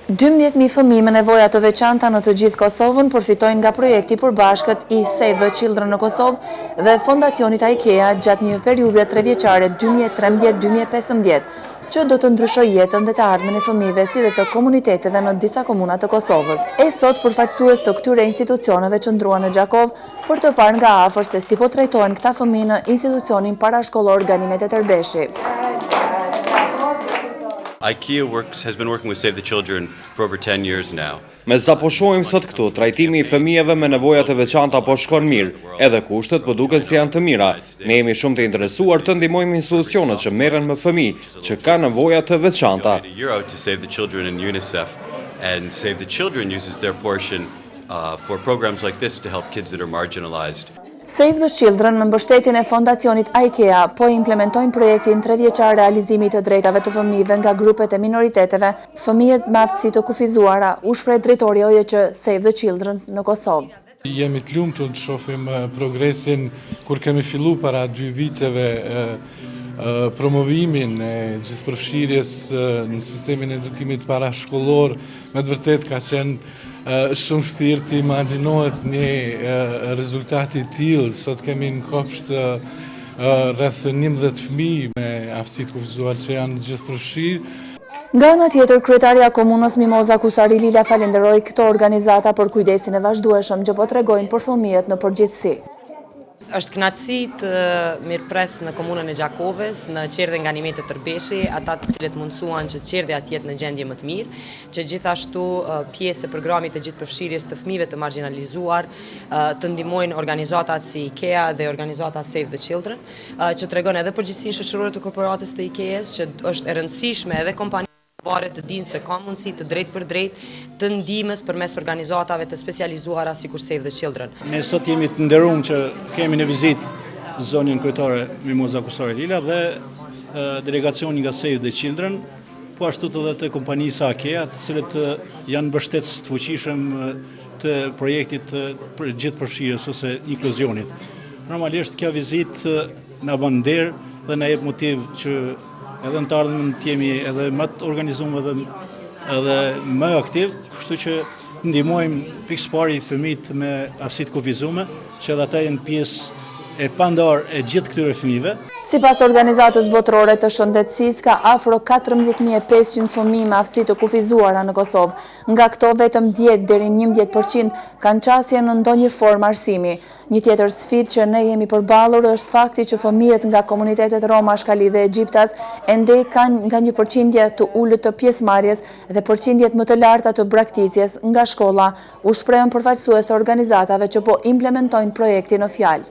12.000 fëmijë me nevoja të veçanta në të gjithë Kosovën përfitojnë nga projekti përbashkët i Save the Children në Kosovë dhe Fondacionit IKEA gjatë një periudhe 3 vjeçare 2013-2015, që do të ndryshojë jetën dhe të ardhmen e fëmijëve si dhe të komuniteteve në disa komuna të Kosovës. E sot përfaqësues të këtyre institucioneve qëndruan në Gjakov për të parë nga afër se si po trajtohen këta fëmijë në institucionin parashkollor Ganimet e Terbeshi. IKEA has been working with Save the Children for over 10 years now. Me sa po shohim sot këtu, trajtimi i fëmijëve me nevoja të veçanta po shkon mirë, edhe kushtet po duken se janë të mira. Ne jemi shumë të interesuar të ndihmojmë institucionet që merren me fëmijë që kanë nevoja të veçanta. €1 to Save the Children and UNICEF, and Save the Children uses their portion for programs like this to help kids that are marginalized. Save the Children me mbështetjen e Fondacionit IKEA po implementojnë projektin 3 vjeçar realizimit të drejtave të fëmijëve nga grupet e minoriteteve, fëmijët me aftësi të kufizuara, u shpreh drejtori i OJC Save the Children në Kosovë. Jemi të lumtur të shohim progresin kur kemi filluar para 2 viteve promovimin e gjithëpërfshirjes në sistemin e edukimit parashkollor. Me të vërtet ka qenë shumë vështirë të imagjinohet një rezultat i tillë. Sot kemi në kopsht rreth 11 fëmijë me aftësi të kufizuar që janë gjithëpërfshirë. Nga ana tjetër, kryetaria komunës Mimoza Kusari Lila falenderoi këto organizata për kujdesin e vazhdueshëm që po tregojnë për fëmijët në përgjithësi. Është kënaqësi të mirëpres në komunën e Gjakovës, në qerdhe nga Ganimet e Terbeshi, ata të cilët mundsuan që qerdhja të jetë në gjendje më të mirë, që gjithashtu pjesë e programit të gjithëpërfshirjes të fëmijëve të marginalizuar, të ndihmojnë organizata si IKEA dhe organizata Save the Children, që tregon edhe përgjegjësinë shoqërore të korporatës të IKEA-s, që është e rëndësishme edhe kompania të dinë se ka mundësi të drejt për drejt të ndihmës përmes organizatave të specializuara sikur Save the Children. Ne sot jemi të nderuar që kemi në vizitë zonën kryetare Mimoza Kusari Lila dhe delegacioni nga Save the Children, po ashtu edhe të kompanisë IKEA, të cilët janë mbështetës të fuqishëm të projektit për gjithëpërfshirjes ose inkluzionit. Normalisht kjo vizitë na bën nder dhe na jep motiv që edhe në të ardhmen të jemi edhe më të organizuar edhe më aktiv, kështu që ndihmojmë pikëpari fëmijët me aftësi të kufizuara, që edhe ata janë pjesë e pandarë e gjithë këtyre fëmijëve. Sipas organizatës botërore të shëndetësisë, ka afro 14.500 fëmijë me aftësi të kufizuara në Kosovë. Nga këto vetëm 10 deri në 11% kanë qasje në ndonjë formë arsimi. Një tjetër sfidë që ne jemi përballur është fakti që fëmijët nga komunitetet Roma, Ashkali dhe Egjiptas ende kanë nga një përqindje të ulët të pjesëmarrjes dhe përqindjet më të larta të braktisjes nga shkolla, u shprehën përfaqësues të organizatave që po implementojnë projektin në fjalë.